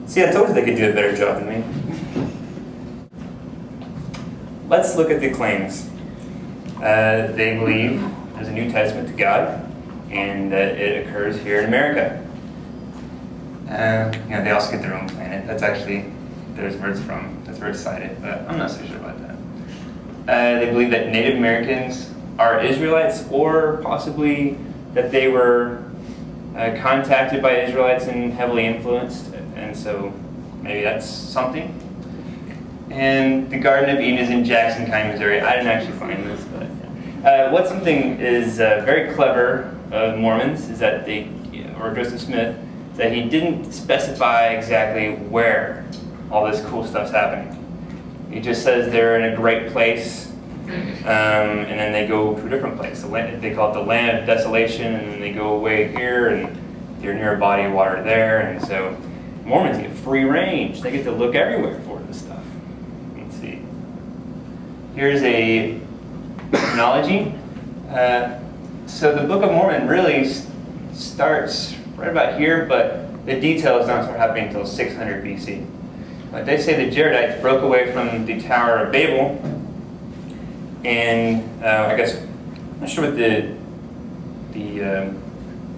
See, I told you they could do a better job than me. Let's look at the claims. They believe there's a New Testament to God, and that it occurs here in America. They also get their own planet. That's actually, there's where it's from. That's where it's cited, but I'm not so sure about that. They believe that Native Americans are Israelites, or possibly that they were contacted by Israelites and heavily influenced, and so maybe that's something. And the Garden of Eden is in Jackson County, Missouri. I didn't actually find this, but what something is very clever of Mormons is that they, or Joseph Smith, is that he didn't specify exactly where all this cool stuff's happening. He just says they're in a great place, and then they go to a different place. They call it the land of desolation, and then they go away here, and they're near a body of water there, and so Mormons get free range. They get to look everywhere for this stuff. Let's see. Here's a chronology. So the Book of Mormon really starts right about here, but the details don't start happening until 600 BC. They say the Jaredites broke away from the Tower of Babel, and I guess, I'm not sure what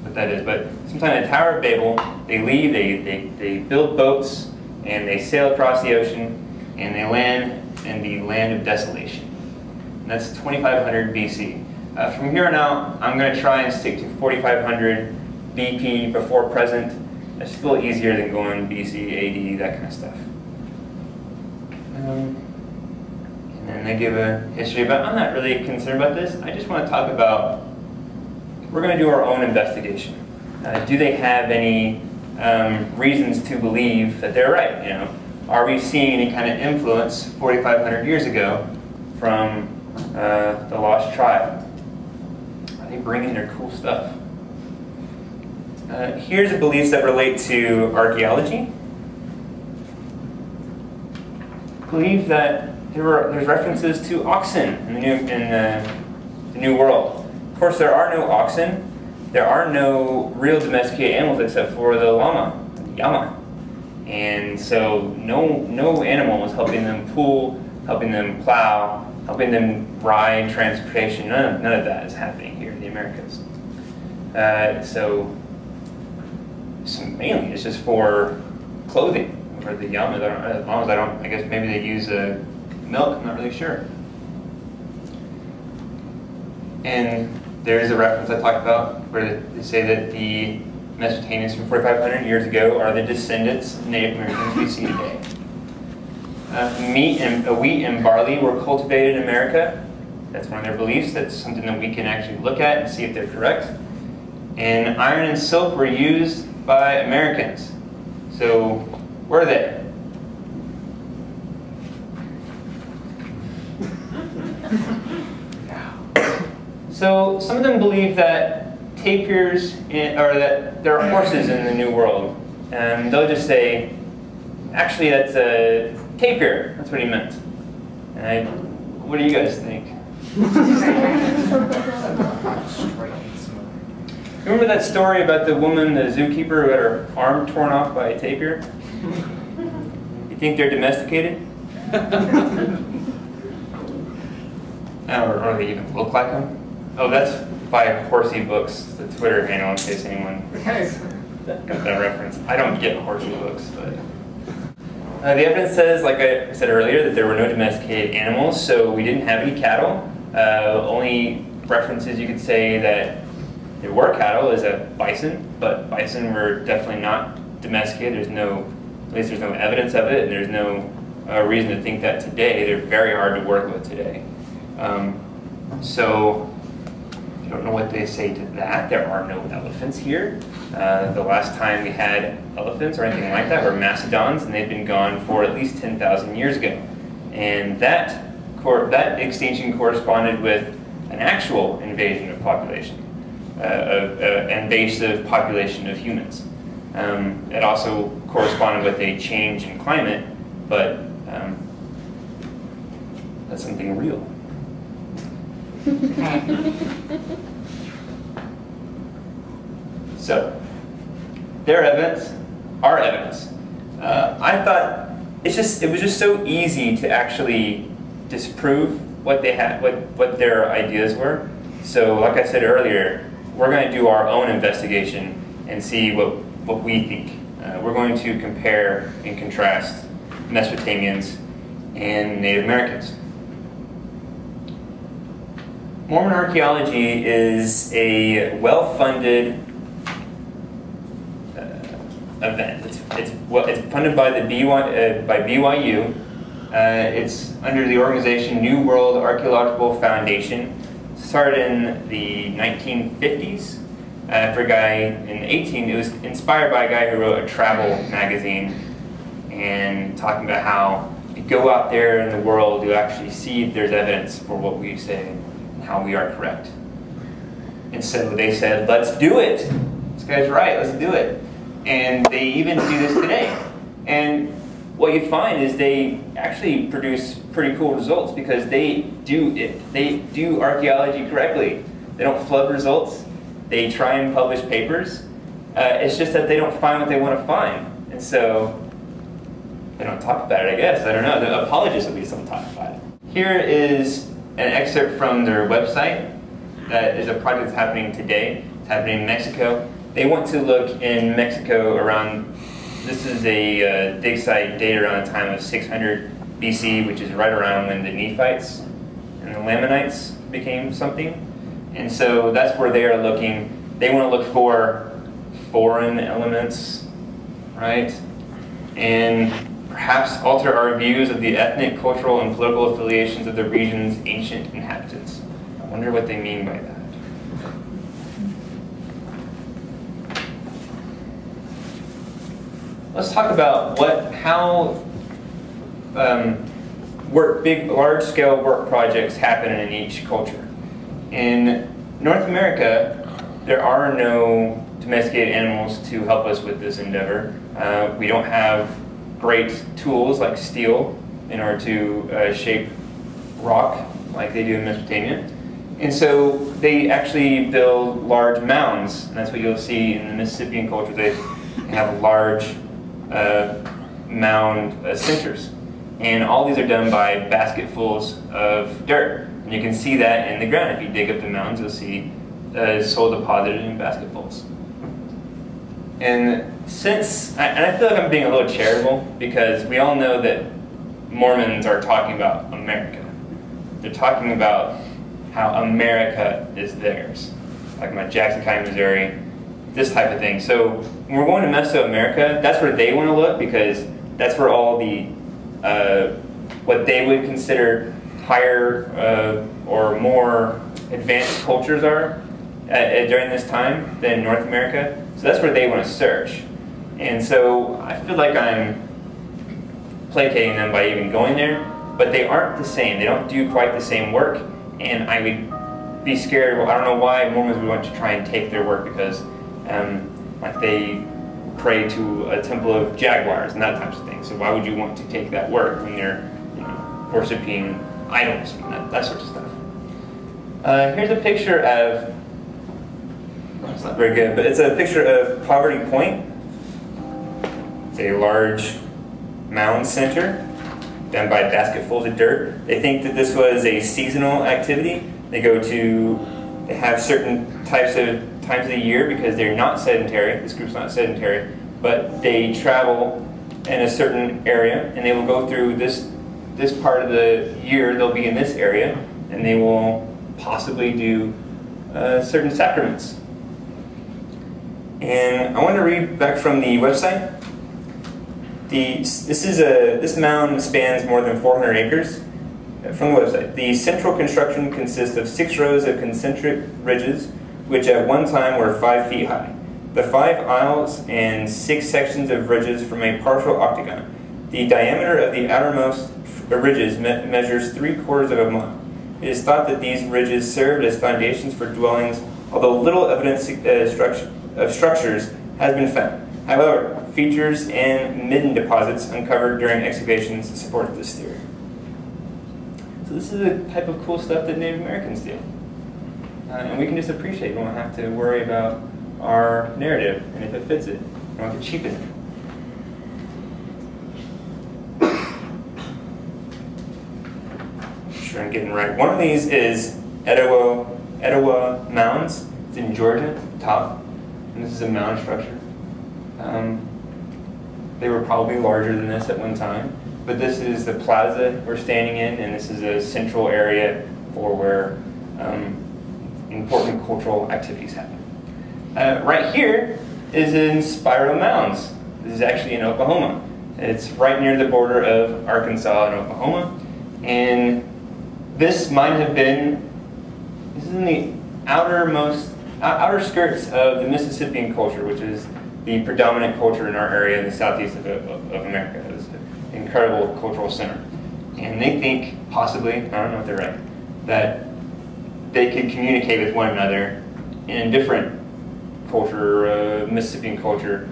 what that is, but sometime in the Tower of Babel, they leave, they build boats, and they sail across the ocean, and they land in the land of desolation. And that's 2500 BC. From here on out, I'm going to try and stick to 4500 BP, before present. That's a little easier than going BC, AD, that kind of stuff. And then they give a history, but I'm not really concerned about this. I just want to talk about, we're going to do our own investigation. Do they have any reasons to believe that they're right? You know, are we seeing any kind of influence 4,500 years ago from the lost tribe? Are they bringing their cool stuff? Here's the beliefs that relate to archaeology. Believe that there's references to oxen in the New World. Of course, there are no oxen. There are no real domesticated animals except for the llama, the llama. And so no animal is helping them pull, helping them plow, helping them ride, transportation. None of that is happening here in the Americas. So mainly it's just for clothing. For the llamas, I guess maybe they use milk, I'm not really sure. And there is a reference I talked about where they say that the Mesopotamians from 4,500 years ago are the descendants of Native Americans we see today. Wheat and barley were cultivated in America. That's one of their beliefs. That's something that we can actually look at and see if they're correct. And iron and silk were used by Americans. So, where are they? So some of them believe that tapirs, or that there are horses in the New World, and they'll just say, actually that's a tapir. That's what he meant. And what do you guys think? Remember that story about the woman, the zookeeper, who had her arm torn off by a tapir? You think they're domesticated? Or they even look like them? Oh, that's by Horsey Books, the Twitter handle, in case anyone got that reference. I don't get Horsey Books, but... the evidence says, like I said earlier, that there were no domesticated animals, so we didn't have any cattle. Only references you could say that there were cattle is a bison, but bison were definitely not domesticated. At least there's no evidence of it, and there's no reason to think that today. They're very hard to work with today. So, I don't know what they say to that. There are no elephants here. The last time we had elephants or anything like that were mastodons, and they've been gone for at least 10,000 years ago. And that extinction corresponded with an actual invasion of population, invasive population of humans. It also corresponded with a change in climate, but that's something real. So, their evidence, our evidence. I thought it was just so easy to actually disprove what they had, what their ideas were. So, like I said earlier, we're going to do our own investigation and see what we think. We're going to compare and contrast Mesopotamians and Native Americans. Mormon archaeology is a well-funded event. It's funded by BYU. It's under the organization New World Archaeological Foundation. Started in the 1950s. For a guy in it was inspired by a guy who wrote a travel magazine and talking about how if you go out there in the world, you actually see if there's evidence for what we say and how we are correct. And so they said, let's do it. This guy's right, let's do it. And they even do this today. And what you find is they actually produce pretty cool results because they do archaeology correctly. They don't flood results. They try and publish papers. It's just that they don't find what they want to find. And so they don't talk about it, I guess. I don't know. The apologists at least don't talk about it. Here is an excerpt from their website. That is a project that's happening today. It's happening in Mexico. They want to look in Mexico around, this is a dig site dated around the time of 600 BC, which is right around when the Nephites and the Lamanites became something. And so that's where they are looking. They want to look for foreign elements, right? And perhaps alter our views of the ethnic, cultural, and political affiliations of the region's ancient inhabitants. I wonder what they mean by that. Let's talk about how large-scale work projects happen in each culture. In North America, there are no domesticated animals to help us with this endeavor. We don't have great tools like steel in order to shape rock like they do in Mesopotamia. And so they actually build large mounds, and that's what you'll see in the Mississippian culture. They have large mound centers. And all these are done by basketfuls of dirt. And you can see that in the ground. If you dig up the mounds, you'll see soil deposited in basketfuls. And I feel like I'm being a little charitable because we all know that Mormons are talking about America. They're talking about how America is theirs. Like about Jackson County, Missouri, this type of thing. So when we're going to Meso-America, that's where they want to look because that's where all the, what they would consider higher or more advanced cultures are during this time than North America. So that's where they want to search. And so I feel like I'm placating them by even going there, but they aren't the same. They don't do quite the same work, and I would be scared. Well, I don't know why Mormons would want to try and take their work because like they pray to a temple of jaguars and that types of thing. So why would you want to take that work when they're worshiping idols and that sort of stuff? Here's a picture of, it's not very good, but it's a picture of Poverty Point. It's a large mound center done by basketfuls of dirt. They think that this was a seasonal activity. They have certain times of the year because they're not sedentary. This group's not sedentary, but they travel in a certain area and they will go through this part of the year. They'll be in this area and they will possibly do certain sacraments. And I want to read back from the website. This mound spans more than 400 acres. From the website, the central construction consists of 6 rows of concentric ridges, which at one time were 5 feet high. The 5 aisles and 6 sections of ridges form a partial octagon. The diameter of the outermost ridges measures 3/4 of a mile. It is thought that these ridges served as foundations for dwellings, although little evidence of structures has been found. However, features and midden deposits uncovered during excavations support this theory. So this is the type of cool stuff that Native Americans do. And we can just appreciate it. We don't have to worry about our narrative and if it fits it. We don't have to cheapen sure I'm getting it right. One of these is Etowah Mounds. It's in Georgia, at the top. And this is a mound structure. They were probably larger than this at one time. But this is the plaza we're standing in, and this is a central area for where important cultural activities happen. Right here is in Spiral Mounds. This is actually in Oklahoma. It's right near the border of Arkansas and Oklahoma. And this might have been, this is in the outer skirts of the Mississippian culture, which is the predominant culture in our area in the southeast of America. It was an incredible cultural center. And they think, possibly, I don't know if they're right, that they could communicate with one another in a different culture, Mississippian culture,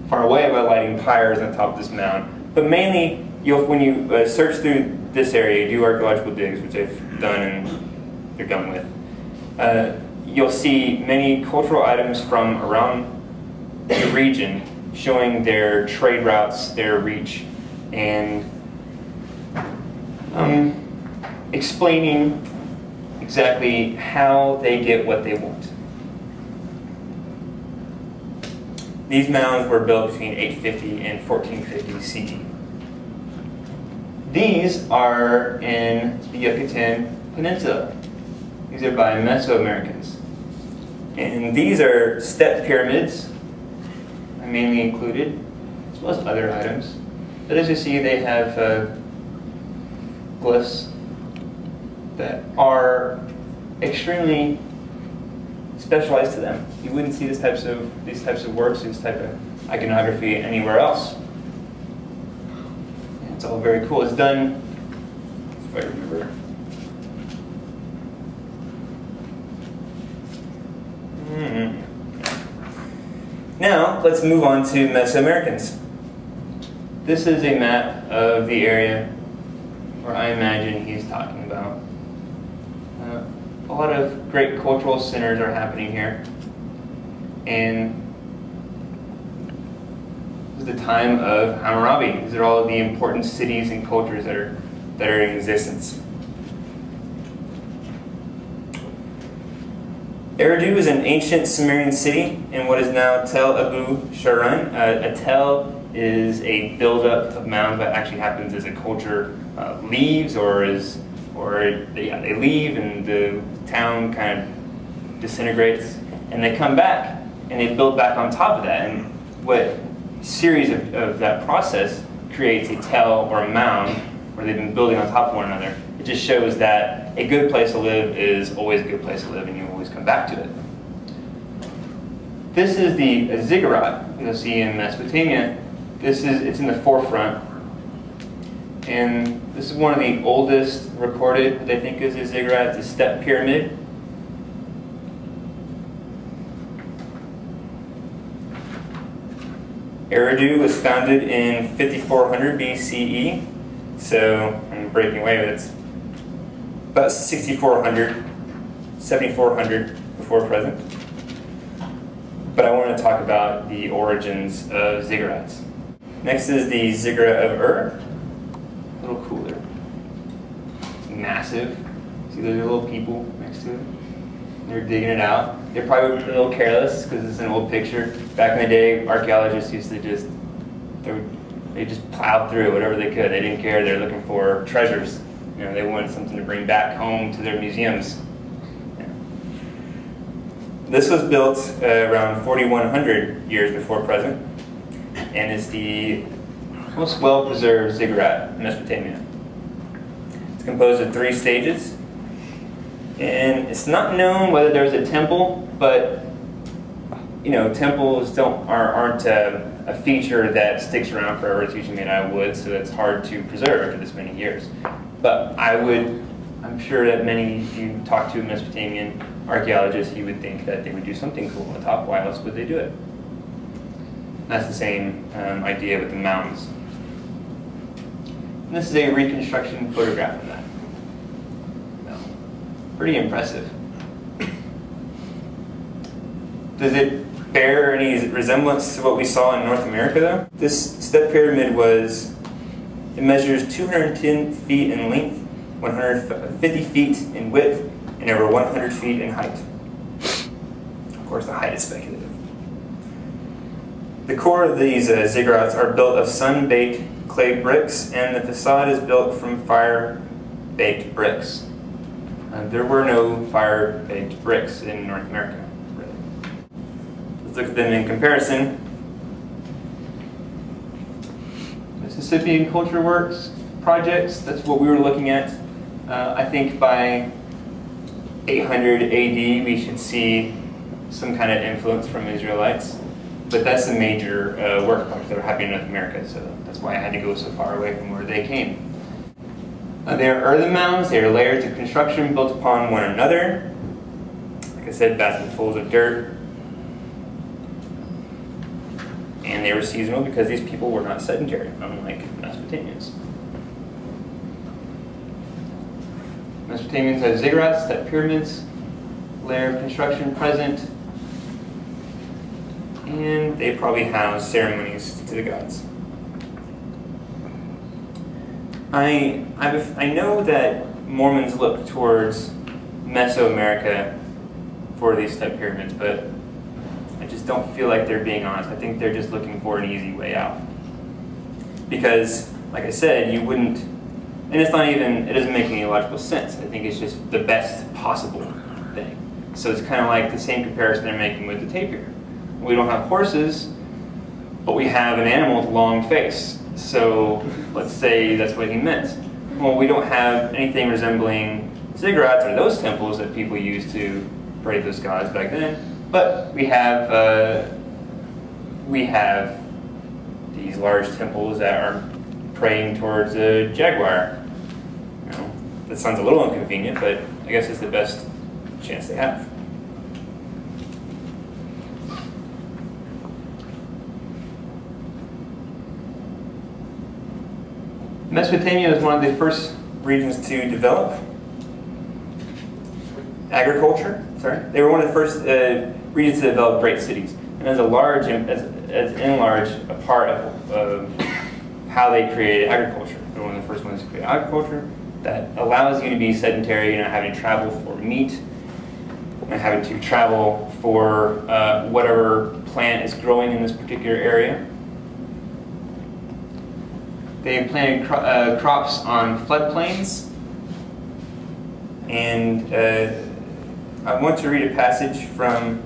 far away by lighting pyres on top of this mound. But mainly, when you search through this area, do archaeological digs, which I've done and they're done with, you'll see many cultural items from around the region showing their trade routes, their reach, and explaining exactly how they get what they want. These mounds were built between 850 and 1450 CE. These are in the Yucatan Peninsula. These are by Meso-Americans. And these are step pyramids, mainly included, as well as other items. But as you see, they have glyphs that are extremely specialized to them. You wouldn't see these types of works, this type of iconography anywhere else. And it's all very cool. It's done, if I remember. Now, let's move on to Meso-Americans. This is a map of the area where I imagine he's talking about. A lot of great cultural centers are happening here. And this is the time of Hammurabi. These are all of the important cities and cultures that are in existence. Eridu is an ancient Sumerian city in what is now Tel Abu Sharan. A tel is a buildup of mounds that actually happens as a culture leaves, they leave and the town kind of disintegrates, and they come back and they build back on top of that. And what series of that process creates a tel or a mound where they've been building on top of one another. It just shows that a good place to live is always a good place to live, and you always come back to it. This is the ziggurat you'll see in Mesopotamia. It's in the forefront, and this is one of the oldest recorded, they think is a ziggurat. It's a step pyramid. Eridu was founded in 5400 BCE, so I'm breaking away with it. About 6400, 7400 before present. But I want to talk about the origins of ziggurats. Next is the ziggurat of Ur. A little cooler. It's massive. See those little people next to it? They're digging it out. They're probably a little careless because it's an old picture. Back in the day, archaeologists used to they just plowed through whatever they could. They didn't care. They're looking for treasures. You know, they wanted something to bring back home to their museums. Yeah. This was built around 4100 years before present, and is the most well-preserved ziggurat in Mesopotamia. It's composed of 3 stages, and it's not known whether there was a temple, but you know, temples aren't a feature that sticks around forever. It's usually made out of wood, so it's hard to preserve after this many years. But I'm sure that many, if you talk to a Mesopotamian archaeologist, you would think that they would do something cool on the top. Why else would they do it? And that's the same idea with the mounds. And this is a reconstruction photograph of that. No. Pretty impressive. Does it bear any resemblance to what we saw in North America, though? This step pyramid it measures 210 feet in length 150 feet in width and over 100 feet in height. Of course, the height is speculative. The core of these ziggurats are built of sun-baked clay bricks, and the facade is built from fire-baked bricks. There were no fire-baked bricks in North America, really. Let's look at them in comparison. Mississippi Culture Works projects, that's what we were looking at. I think by 800 AD we should see some kind of influence from Israelites. But that's the major work projects that are happening in North America, so that's why I had to go so far away from where they came. They are earthen mounds. They are layers of construction built upon one another. Like I said, basketfuls of dirt. And they were seasonal because these people were not sedentary, unlike Mesopotamians. Mesopotamians had ziggurats, that pyramids, layer of construction present, and they probably housed ceremonies to the gods. I know that Mormons look towards Meso-America for these type pyramids, but I just don't feel like they're being honest. I think they're just looking for an easy way out. Because, like I said, you wouldn't, and it's not even, it doesn't make any logical sense. I think it's just the best possible thing. So it's kind of like the same comparison they're making with the tapir. We don't have horses, but we have an animal with a long face. So let's say that's what he meant. Well, we don't have anything resembling ziggurats or those temples that people used to pray to those gods back then, but we have these large temples that are praying towards a jaguar. You know, that sounds a little inconvenient, but I guess it's the best chance they have. Mesopotamia was one of the first regions to develop agriculture. They were one of the first regions to develop great cities, and as in large a part of how they created agriculture. They're one of the first ones to create agriculture that allows you to be sedentary. You're not having to travel for meat, not having to travel for whatever plant is growing in this particular area. They planted crops on floodplains, and I want to read a passage from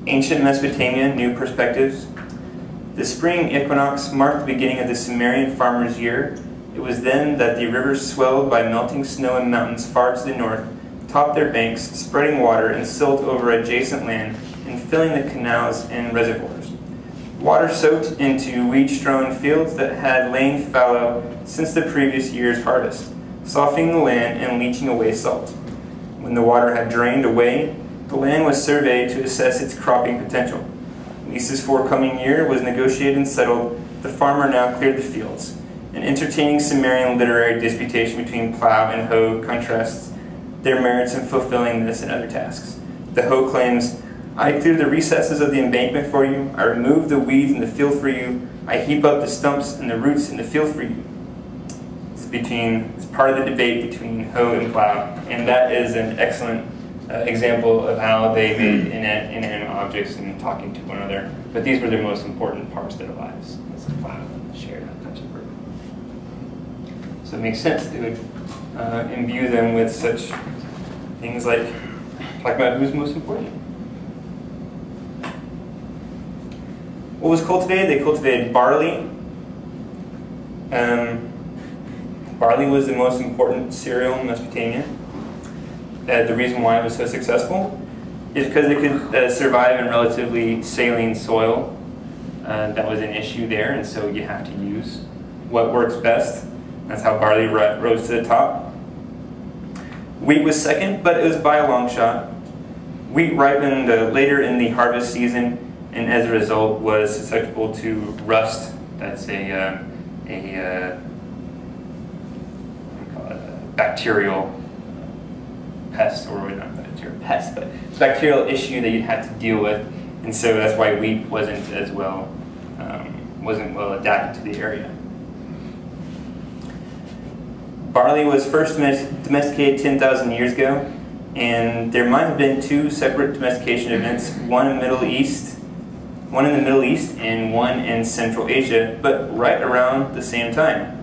Ancient Mesopotamia, New Perspectives. The spring equinox marked the beginning of the Sumerian farmer's year. It was then that the rivers swelled by melting snow and mountains far to the north, topped their banks, spreading water and silt over adjacent land and filling the canals and reservoirs. Water soaked into weed-strewn fields that had lain fallow since the previous year's harvest, softening the land and leaching away salt. When the water had drained away, the land was surveyed to assess its cropping potential. Leases for coming year was negotiated and settled. The farmer now cleared the fields. An entertaining Sumerian literary disputation between plow and hoe contrasts their merits in fulfilling this and other tasks. The hoe claims, "I clear the recesses of the embankment for you. I remove the weeds in the field for you. I heap up the stumps and the roots in the field for you." It's part of the debate between hoe and plow, and that is an excellent example of how they made inanimate objects and talking to one another. But these were their most important parts of their lives. It's the plow and the share, that types of work. So it makes sense they would imbue them with such things like talking about who's most important. What was cultivated? They cultivated barley. Barley was the most important cereal in Mesopotamia. The reason why it was so successful is because it could survive in relatively saline soil. That was an issue there, and so you have to use what works best. That's how barley rose to the top. Wheat was second, but it was by a long shot. Wheat ripened later in the harvest season, and as a result was susceptible to rust. That's a bacterial pest, or not bacterial pest, but it's a bacterial issue that you'd have to deal with, and so that's why wheat wasn't well adapted to the area. Barley was first domesticated 10,000 years ago, and there might have been two separate domestication events, one in the Middle East and one in Central Asia, but right around the same time.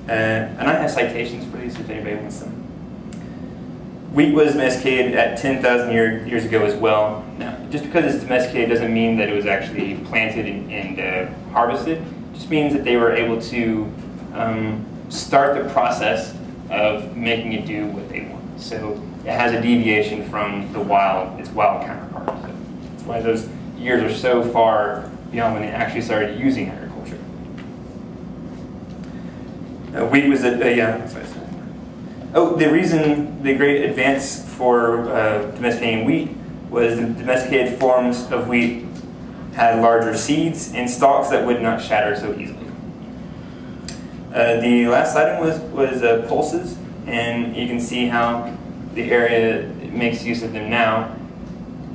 And I have citations for these if anybody wants them. Wheat was domesticated at 10,000 years ago as well. Now, just because it's domesticated doesn't mean that it was actually planted and harvested. It just means that they were able to start the process of making it do what they want. So it has a deviation from its wild counterpart. So that's why those years are so far beyond when they actually started using agriculture. Wheat was the reason the great advance for domesticating wheat was the domesticated forms of wheat had larger seeds and stalks that would not shatter so easily. The last item was pulses, and you can see how the area makes use of them now.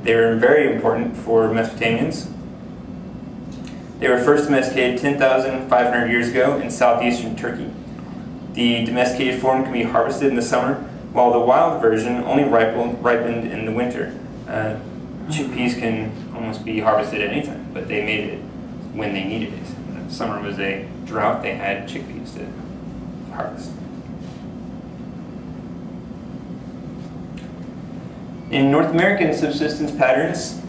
They're very important for Mesopotamians. They were first domesticated 10,500 years ago in southeastern Turkey. The domesticated form can be harvested in the summer, while the wild version only ripened in the winter. Chickpeas can almost be harvested at any time, but they made it when they needed it. Summer was a drought, they had chickpeas to harvest. In North American subsistence patterns,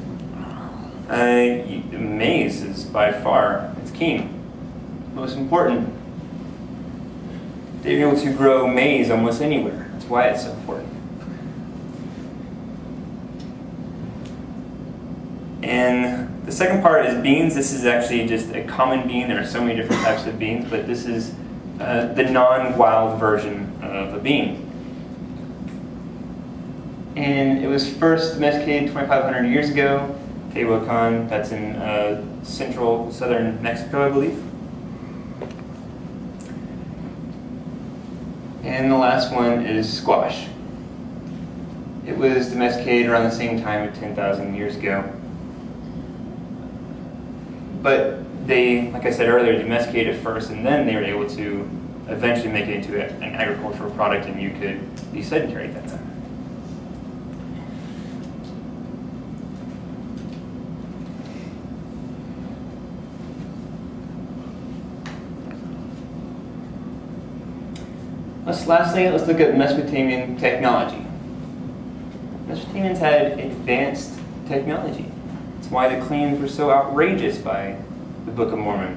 maize is by far its king. Most important. They're able to grow maize almost anywhere. That's why it's so important. And the second part is beans. This is actually just a common bean. There are so many different types of beans, but this is the non-wild version of a bean. And it was first domesticated 2,500 years ago. Tehuacan, that's in southern Mexico, I believe. And the last one is squash. It was domesticated around the same time of 10,000 years ago. But they, like I said earlier, domesticated it first, and then they were able to eventually make it into an agricultural product, and you could be sedentary at that time. Lastly, let's look at Mesopotamian technology. Mesopotamians had advanced technology. That's why the claims were so outrageous by the Book of Mormon.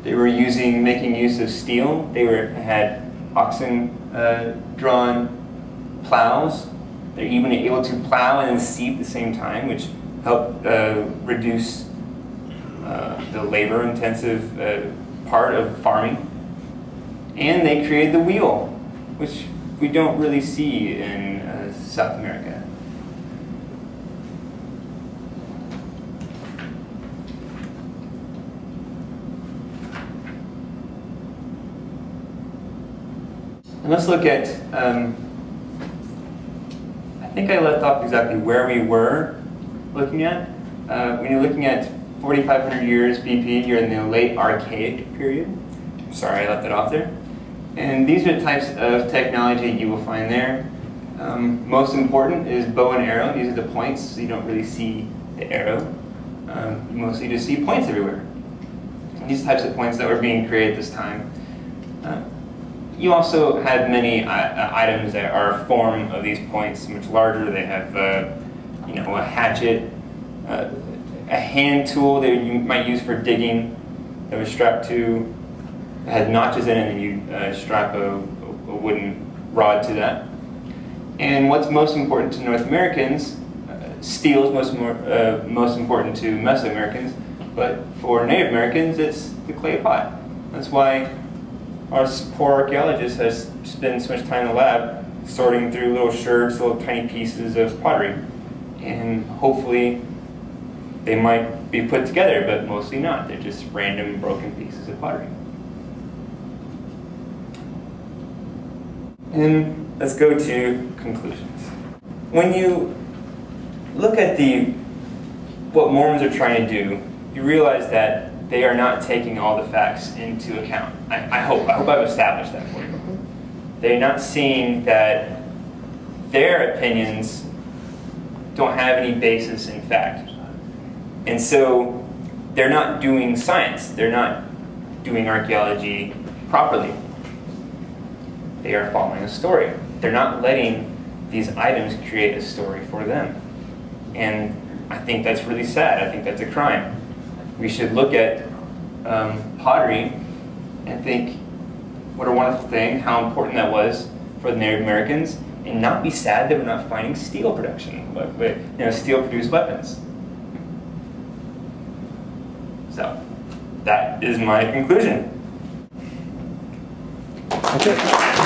They were making use of steel. They had oxen-drawn plows. They're even able to plow and seed at the same time, which helped reduce the labor-intensive part of farming. And they created the wheel, which we don't really see in South America. And let's look at, I think I left off exactly where we were looking at. When you're looking at 4,500 years BP, you're in the late Archaic period. Sorry, I left it off there. And these are the types of technology you will find there. Most important is bow and arrow. These are the points, so you don't really see the arrow. You mostly just see points everywhere. And these types of points that were being created this time. You also have many items that are a form of these points, much larger. They have, a hatchet, a hand tool that you might use for digging that was strapped to. It had notches in it, and you strap a wooden rod to that. And what's most important to North Americans, steel is most important to Meso-Americans, but for Native Americans, it's the clay pot. That's why our poor archaeologists have spent so much time in the lab sorting through little sherds, little tiny pieces of pottery. And hopefully they might be put together, but mostly not. They're just random broken pieces of pottery. And let's go to conclusions. When you look at what Mormons are trying to do, you realize that they are not taking all the facts into account. I hope I've established that for you. They're not seeing that their opinions don't have any basis in fact. And so they're not doing science. They're not doing archaeology properly. They are following a story. They're not letting these items create a story for them. And I think that's really sad. I think that's a crime. We should look at pottery and think, what a wonderful thing, how important that was for the Native Americans, and not be sad that we're not finding steel production, steel-produced weapons. So, that is my conclusion. That's it.